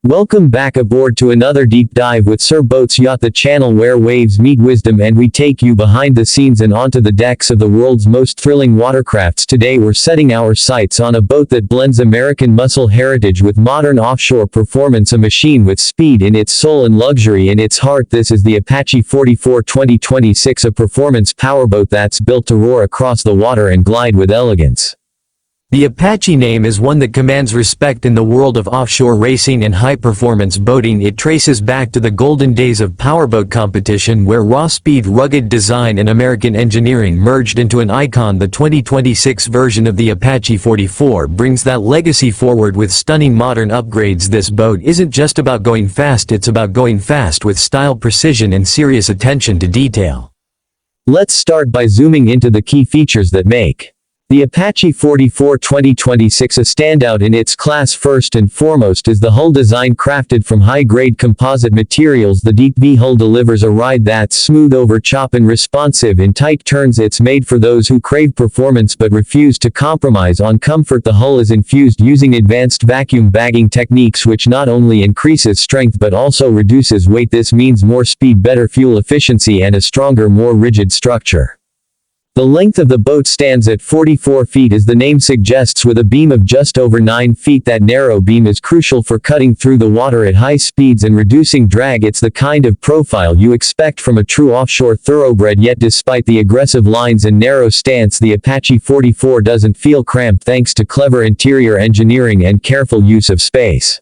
Welcome back aboard to another deep dive with Sir Boats Yacht, the channel where waves meet wisdom and we take you behind the scenes and onto the decks of the world's most thrilling watercrafts. Today we're setting our sights on a boat that blends American muscle heritage with modern offshore performance, a machine with speed in its soul and luxury in its heart. This is the Apache 44 2026, a performance powerboat that's built to roar across the water and glide with elegance. The Apache name is one that commands respect in the world of offshore racing and high-performance boating. It traces back to the golden days of powerboat competition where raw speed, rugged design and American engineering merged into an icon. The 2026 version of the Apache 44 brings that legacy forward with stunning modern upgrades. This boat isn't just about going fast, it's about going fast with style, precision and serious attention to detail. Let's start by zooming into the key features that make the Apache 44 2026 a standout in its class. First and foremost is the hull design, crafted from high-grade composite materials. The deep V hull delivers a ride that's smooth over chop and responsive in tight turns. It's made for those who crave performance but refuse to compromise on comfort. The hull is infused using advanced vacuum bagging techniques which not only increases strength but also reduces weight. This means more speed, better fuel efficiency and a stronger, more rigid structure. The length of the boat stands at 44 feet as the name suggests, with a beam of just over 9 feet. That narrow beam is crucial for cutting through the water at high speeds and reducing drag. It's the kind of profile you expect from a true offshore thoroughbred, yet despite the aggressive lines and narrow stance, the Apache 44 doesn't feel cramped thanks to clever interior engineering and careful use of space.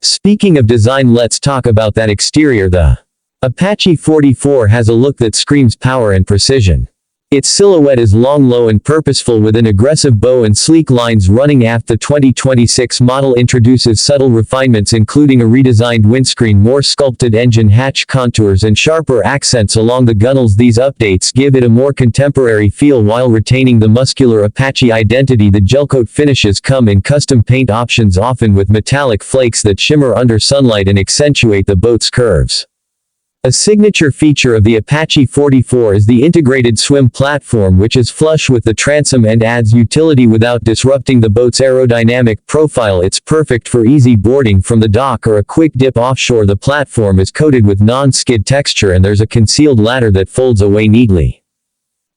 Speaking of design, let's talk about that exterior. The Apache 44 has a look that screams power and precision. Its silhouette is long, low and purposeful with an aggressive bow and sleek lines running aft. The 2026 model introduces subtle refinements including a redesigned windscreen, more sculpted engine hatch contours and sharper accents along the gunnels. These updates give it a more contemporary feel while retaining the muscular Apache identity. The gelcoat finishes come in custom paint options, often with metallic flakes that shimmer under sunlight and accentuate the boat's curves. A signature feature of the Apache 44 is the integrated swim platform, which is flush with the transom and adds utility without disrupting the boat's aerodynamic profile. It's perfect for easy boarding from the dock or a quick dip offshore. The platform is coated with non-skid texture and there's a concealed ladder that folds away neatly.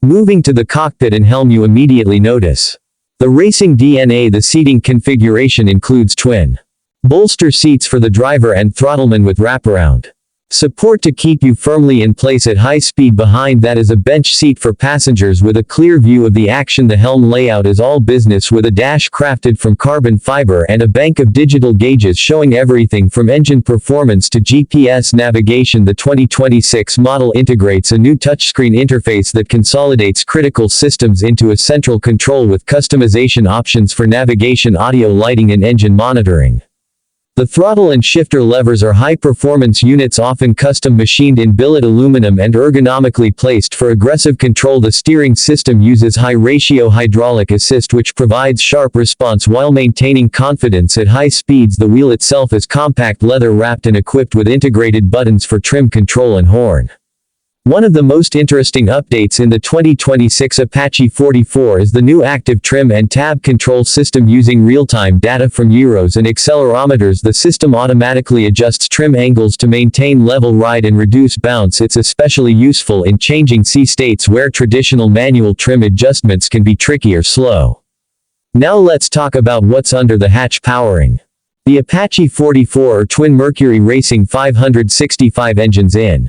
Moving to the cockpit and helm, you immediately notice the racing DNA. The seating configuration includes twin bolster seats for the driver and throttleman with wraparound support to keep you firmly in place at high speed. Behind that is a bench seat for passengers with a clear view of the action. The helm layout is all business with a dash crafted from carbon fiber and a bank of digital gauges showing everything from engine performance to GPS navigation. The 2026 model integrates a new touchscreen interface that consolidates critical systems into a central control with customization options for navigation, audio, lighting and engine monitoring. The throttle and shifter levers are high-performance units, often custom machined in billet aluminum and ergonomically placed for aggressive control. The steering system uses high-ratio hydraulic assist which provides sharp response while maintaining confidence at high speeds. The wheel itself is compact, leather-wrapped and equipped with integrated buttons for trim control and horn. One of the most interesting updates in the 2026 Apache 44 is the new active trim and tab control system. Using real-time data from gyros and accelerometers, the system automatically adjusts trim angles to maintain level ride and reduce bounce. It's especially useful in changing sea states where traditional manual trim adjustments can be tricky or slow. Now let's talk about what's under the hatch. Powering the Apache 44 are twin Mercury Racing 565 engines in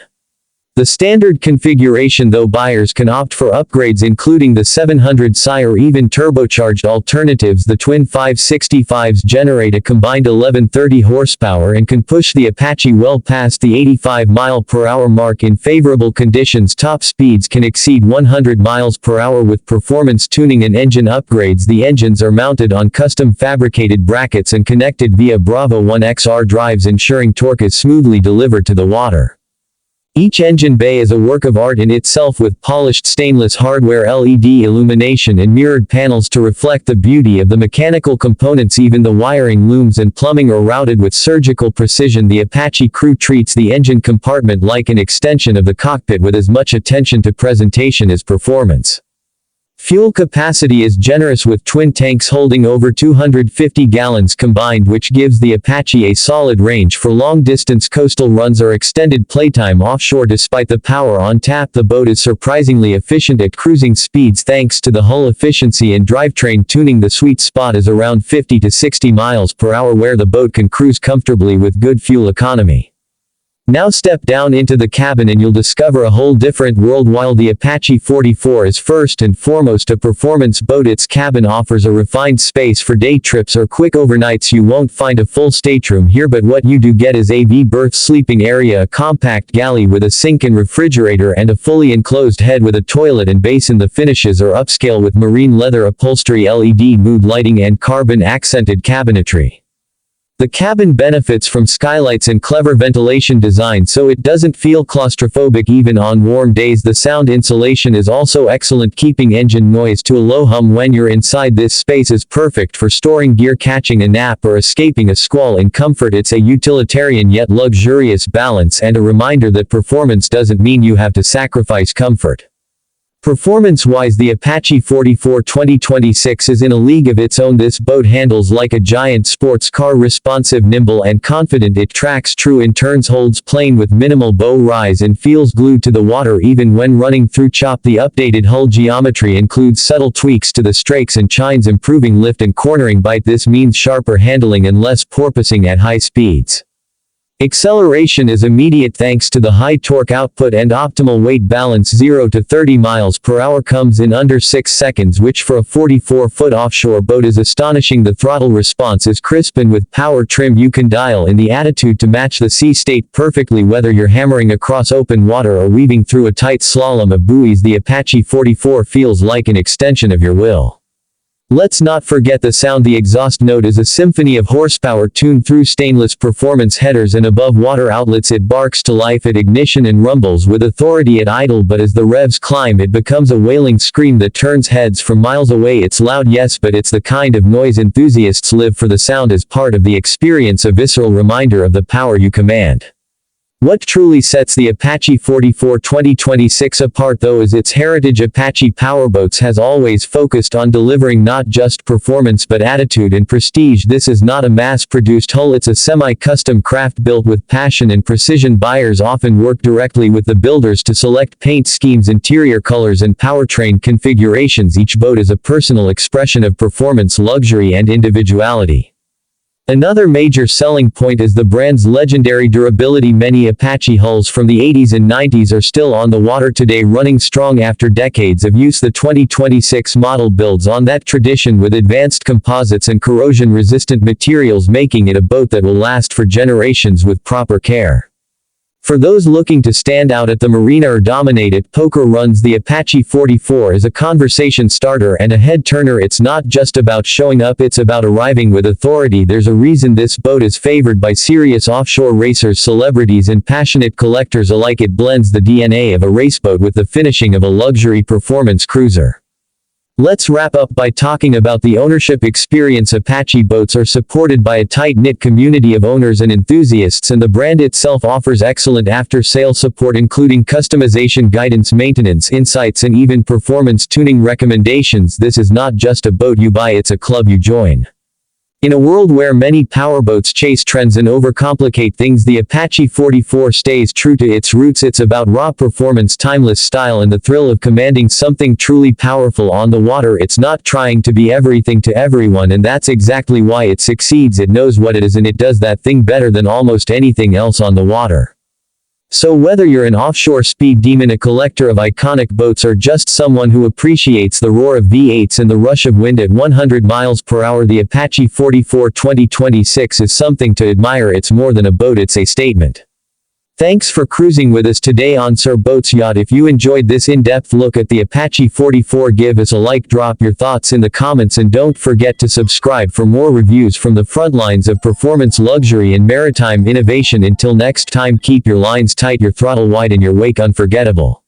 the standard configuration, though buyers can opt for upgrades including the 700 SI or even turbocharged alternatives. The twin 565s generate a combined 1130 horsepower and can push the Apache well past the 85 mph mark in favorable conditions. Top speeds can exceed 100 mph with performance tuning and engine upgrades. The engines are mounted on custom fabricated brackets and connected via Bravo 1XR drives, ensuring torque is smoothly delivered to the water. Each engine bay is a work of art in itself, with polished stainless hardware, LED illumination and mirrored panels to reflect the beauty of the mechanical components. Even the wiring, looms and plumbing are routed with surgical precision. The Apache crew treats the engine compartment like an extension of the cockpit with as much attention to presentation as performance. Fuel capacity is generous with twin tanks holding over 250 gallons combined, which gives the Apache a solid range for long-distance coastal runs or extended playtime offshore. Despite the power on tap, the boat is surprisingly efficient at cruising speeds thanks to the hull efficiency and drivetrain tuning. The sweet spot is around 50 to 60 miles per hour, where the boat can cruise comfortably with good fuel economy. Now step down into the cabin and you'll discover a whole different world. While the Apache 44 is first and foremost a performance boat, its cabin offers a refined space for day trips or quick overnights. You won't find a full stateroom here, but what you do get is a V-berth sleeping area, a compact galley with a sink and refrigerator, and a fully enclosed head with a toilet and basin. The finishes are upscale with marine leather upholstery, LED mood lighting, and carbon-accented cabinetry. The cabin benefits from skylights and clever ventilation design, so it doesn't feel claustrophobic even on warm days. The sound insulation is also excellent, keeping engine noise to a low hum when you're inside. This space is perfect for storing gear, catching a nap, or escaping a squall in comfort. It's a utilitarian yet luxurious balance, and a reminder that performance doesn't mean you have to sacrifice comfort. Performance-wise, the Apache 44 2026 is in a league of its own. This boat handles like a giant sports car, responsive, nimble, and confident. It tracks true in turns, holds plane with minimal bow rise, and feels glued to the water even when running through chop. The updated hull geometry includes subtle tweaks to the strakes and chines, improving lift and cornering bite. This means sharper handling and less porpoising at high speeds. Acceleration is immediate thanks to the high torque output, and optimal weight balance 0 to 30 miles per hour comes in under 6 seconds, which for a 44-foot offshore boat is astonishing. The throttle response is crisp, and with power trim you can dial in the attitude to match the sea state perfectly, whether you're hammering across open water or weaving through a tight slalom of buoys. The Apache 44 feels like an extension of your will. Let's not forget the sound. The exhaust note is a symphony of horsepower tuned through stainless performance headers and above-water outlets. It barks to life at ignition and rumbles with authority at idle, but as the revs climb it becomes a wailing scream that turns heads from miles away. It's loud, yes, but it's the kind of noise enthusiasts live for. The sound is part of the experience, a visceral reminder of the power you command. What truly sets the Apache 44 2026 apart, though, is its heritage. Apache Powerboats has always focused on delivering not just performance but attitude and prestige. This is not a mass-produced hull, it's a semi-custom craft built with passion and precision. Buyers often work directly with the builders to select paint schemes, interior colors, and powertrain configurations. Each boat is a personal expression of performance, luxury, and individuality. Another major selling point is the brand's legendary durability. Many Apache hulls from the 80s and 90s are still on the water today, running strong after decades of use. The 2026 model builds on that tradition with advanced composites and corrosion-resistant materials, making it a boat that will last for generations with proper care. For those looking to stand out at the marina or dominate at poker runs, the Apache 44 is a conversation starter and a head-turner. It's not just about showing up, it's about arriving with authority. There's a reason this boat is favored by serious offshore racers, celebrities, and passionate collectors alike. It blends the DNA of a raceboat with the finishing of a luxury performance cruiser. Let's wrap up by talking about the ownership experience. Apache boats are supported by a tight-knit community of owners and enthusiasts, and the brand itself offers excellent after-sale support, including customization, guidance, maintenance, insights, and even performance tuning recommendations. This is not just a boat you buy, it's a club you join. In a world where many powerboats chase trends and overcomplicate things, the Apache 44 stays true to its roots. It's about raw performance, timeless style, and the thrill of commanding something truly powerful on the water. It's not trying to be everything to everyone, and that's exactly why it succeeds. It knows what it is, and it does that thing better than almost anything else on the water. So whether you're an offshore speed demon, a collector of iconic boats, or just someone who appreciates the roar of V8s and the rush of wind at 100 miles per hour, the Apache 44 2026 is something to admire. It's more than a boat, it's a statement. Thanks for cruising with us today on Boats Yacht. If you enjoyed this in-depth look at the Apache 44, give us a like, drop your thoughts in the comments, and don't forget to subscribe for more reviews from the front lines of performance, luxury, and maritime innovation. Until next time, keep your lines tight, your throttle wide, and your wake unforgettable.